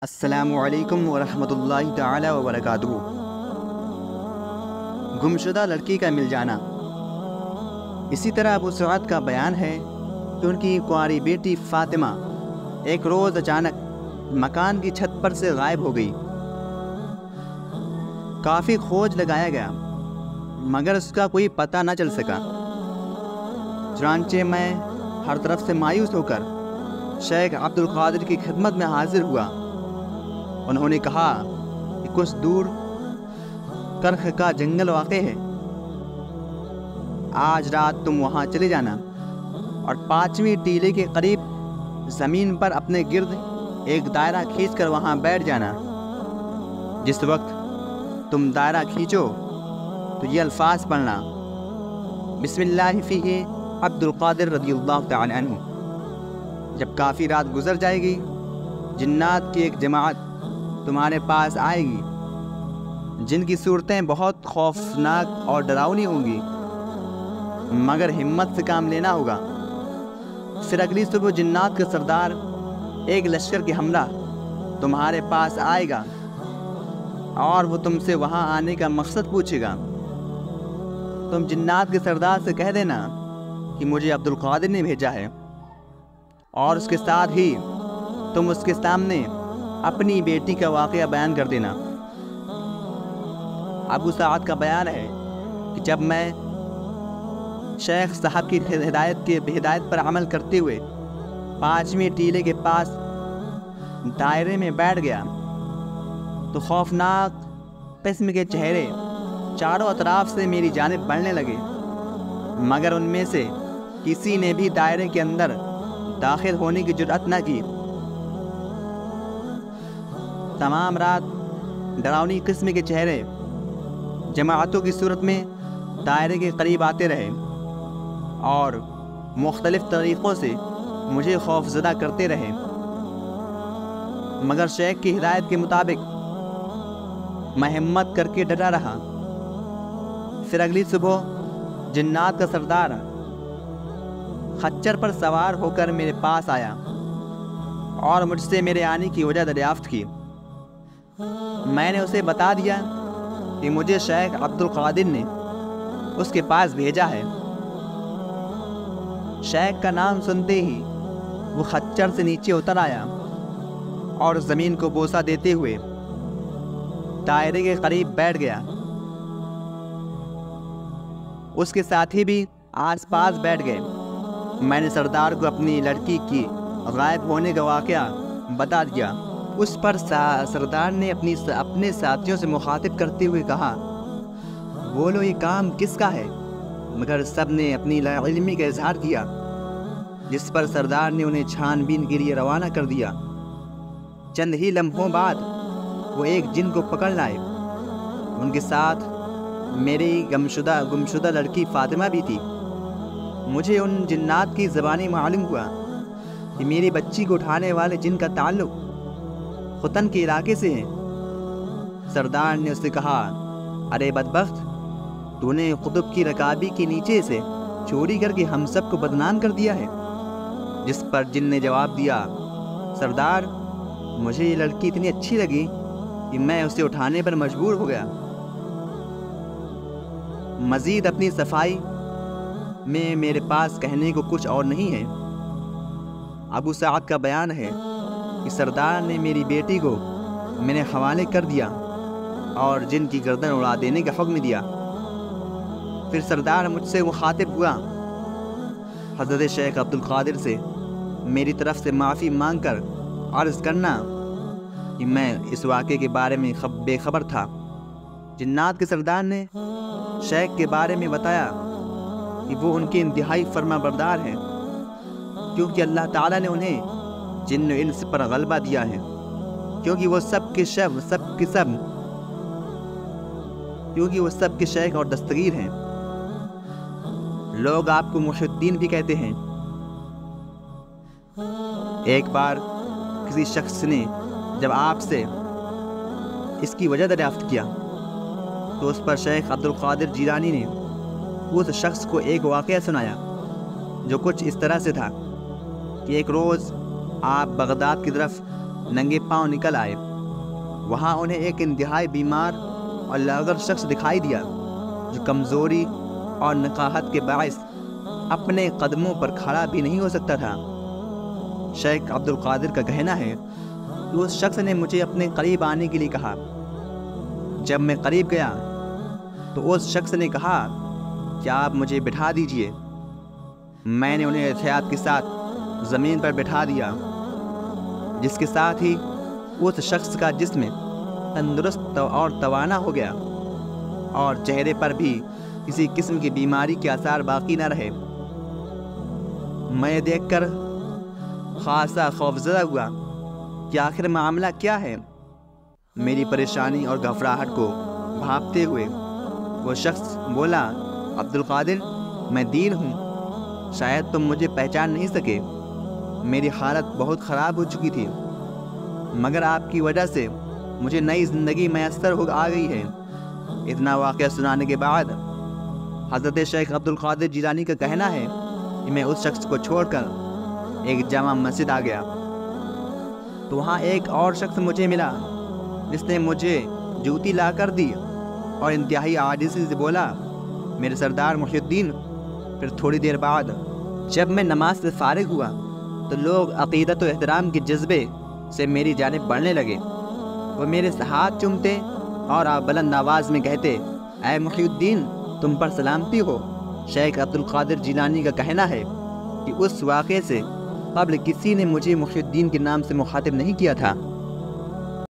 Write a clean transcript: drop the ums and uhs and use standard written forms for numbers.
السلام علیکم ورحمۃ اللہ تعالی وبرکاتہ۔ گمشدہ لڑکی کا مل جانا۔ اسی طرح ابو سعد کا بیان ہے کہ ان کی کنواری بیٹی فاطمہ ایک روز اچانک مکان کی چھت پر سے غائب ہو گئی۔ کافی کھوج لگایا گیا مگر اس کا کوئی پتہ نہ چل سکا۔ چنانچہ میں ہر طرف سے مایوس ہو کر شیخ عبد القادر کی خدمت میں حاضر ہوا۔ انہوں نے کہا کہ کچھ دور کرخ کا جنگل واقع ہے، آج رات تم وہاں چلے جانا اور 5ویں ٹیلے کے قریب زمین پر اپنے گرد ایک دائرہ کھینچ کر وہاں بیٹھ جانا۔ جس وقت تم دائرہ کھینچو تو یہ الفاظ پڑھنا: بسم اللہ فیہ عبد القادر رضی اللہ تعالی عنہ۔ جب کافی رات گزر جائے گی، جنات کی ایک جماعت تمہارے پاس آئے گی جن کی صورتیں بہت خوفناک اور ڈراؤنی ہوں گی، مگر ہمت سے کام لینا ہوگا۔ پھر اگلی صبح جنات کا سردار ایک لشکر کے ہمراہ تمہارے پاس آئے گا اور وہ تم سے وہاں آنے کا مقصد پوچھے گا۔ تم جنات کے سردار سے کہہ دینا کہ مجھے عبد القادر نے بھیجا ہے، اور اس کے ساتھ ہی تم اس کے سامنے اپنی بیٹی کا واقعہ بیان کر دینا۔ ابو سعد کا بیان ہے کہ جب میں شیخ صاحب کی ہدایت پر عمل کرتے ہوئے 5ویں ٹیلے کے پاس دائرے میں بیٹھ گیا تو خوفناک قسم کے چہرے چاروں اطراف سے میری جانب بڑھنے لگے، مگر ان میں سے کسی نے بھی دائرے کے اندر داخل ہونے کی جرأت نہ کی۔ تمام رات ڈراؤنی قسم کے چہرے جماعتوں کی صورت میں دائرے کے قریب آتے رہے اور مختلف طریقوں سے مجھے خوفزدہ کرتے رہے، مگر شیخ کی ہدایت کے مطابق میں ہمت کر کے ڈٹا رہا۔ پھر اگلی صبح جنات کا سردار خچر پر سوار ہو کر میرے پاس آیا اور مجھ سے میرے آنے کی وجہ دریافت کی۔ میں نے اسے بتا دیا کہ مجھے شیخ عبد القادر نے اس کے پاس بھیجا ہے۔ شیخ کا نام سنتے ہی وہ خچر سے نیچے اتر آیا اور زمین کو بوسہ دیتے ہوئے دائرے کے قریب بیٹھ گیا۔ اس کے ساتھی بھی آس پاس بیٹھ گئے۔ میں نے سردار کو اپنی لڑکی کی غائب ہونے کا واقعہ بتا دیا۔ اس پر سردار نے اپنے ساتھیوں سے مخاطب کرتے ہوئے کہا، بولو یہ کام کس کا ہے؟ مگر سب نے اپنی لا علمی کا اظہار کیا، جس پر سردار نے انہیں چھان بین کے لیے روانہ کر دیا۔ چند ہی لمحوں بعد وہ ایک جن کو پکڑ لائے۔ ان کے ساتھ میری گمشدہ لڑکی فاطمہ بھی تھی۔ مجھے ان جنات کی زبانی معلوم ہوا کہ میری بچی کو اٹھانے والے جن کا تعلق ختن کے علاقے سے ہے۔ سردار نے اس سے کہا، ارے بدبخت، تو نے قطب کی رکابی کے نیچے سے چوری کر کے ہم سب کو بدنام کر دیا ہے۔ جس پر جن نے جواب دیا، سردار، مجھے یہ لڑکی اتنی اچھی لگی کہ میں اسے اٹھانے پر مجبور ہو گیا۔ مزید اپنی صفائی میں میرے پاس کہنے کو کچھ اور نہیں ہے۔ ابو سعد کا بیان ہے کہ سردار نے میری بیٹی کو میرے حوالے کر دیا اور جن کی گردن اڑا دینے کا حکم دیا۔ پھر سردار مجھ سے مخاطب ہوا، حضرت شیخ عبد القادر سے میری طرف سے معافی مانگ کر عرض کرنا کہ میں اس واقعے کے بارے میں بے خبر تھا۔ جنات کے سردار نے شیخ کے بارے میں بتایا کہ وہ ان کے انتہائی فرما بردار ہیں، کیونکہ اللہ تعالیٰ نے انہیں جن و انس پر غلبہ دیا ہے، کیونکہ وہ سب کے شیخ اور دستگیر ہیں۔ لوگ آپ کو محی الدین بھی کہتے ہیں۔ ایک بار کسی شخص نے جب آپ سے اس کی وجہ دریافت کیا تو اس پر شیخ عبد القادر جیلانی نے اس شخص کو ایک واقعہ سنایا جو کچھ اس طرح سے تھا کہ ایک روز آپ بغداد کی طرف ننگے پاؤں نکل آئے۔ وہاں انہیں ایک انتہائی بیمار اور لاغر شخص دکھائی دیا جو کمزوری اور نقاہت کے باعث اپنے قدموں پر کھڑا بھی نہیں ہو سکتا تھا۔ شیخ عبد القادر کا کہنا ہے کہ اس شخص نے مجھے اپنے قریب آنے کے لیے کہا۔ جب میں قریب گیا تو اس شخص نے کہا کہ آپ مجھے بٹھا دیجئے۔ میں نے انہیں احتیاط کے ساتھ زمین پر بٹھا دیا، جس کے ساتھ ہی اس شخص کا جسم تندرست اور توانا ہو گیا اور چہرے پر بھی کسی قسم کی بیماری کے آثار باقی نہ رہے۔ میں دیکھ کر خاصا خوفزدہ ہوا کہ آخر معاملہ کیا ہے۔ میری پریشانی اور گھبراہٹ کو بھانپتے ہوئے وہ شخص بولا، عبد القادر، میں دین ہوں، شاید تم مجھے پہچان نہیں سکے۔ میری حالت بہت خراب ہو چکی تھی، مگر آپ کی وجہ سے مجھے نئی زندگی میسر ہو آ گئی ہے۔ اتنا واقعہ سنانے کے بعد حضرت شیخ عبد القادر جیلانی کا کہنا ہے کہ میں اس شخص کو چھوڑ کر ایک جامع مسجد آ گیا تو وہاں ایک اور شخص مجھے ملا جس نے مجھے جوتی لا کر دی اور انتہائی عاجزی سے بولا، میرے سردار محی الدین۔ پھر تھوڑی دیر بعد جب میں نماز سے فارغ ہوا تو لوگ عقیدت و احترام کے جذبے سے میری جانب بڑھنے لگے۔ وہ میرے ہاتھ چومتے اور آپ بلند آواز میں کہتے، اے محی الدین، تم پر سلامتی ہو۔ شیخ عبد القادر جیلانی کا کہنا ہے کہ اس واقعے سے قبل کسی نے مجھے محی الدین کے نام سے مخاطب نہیں کیا تھا۔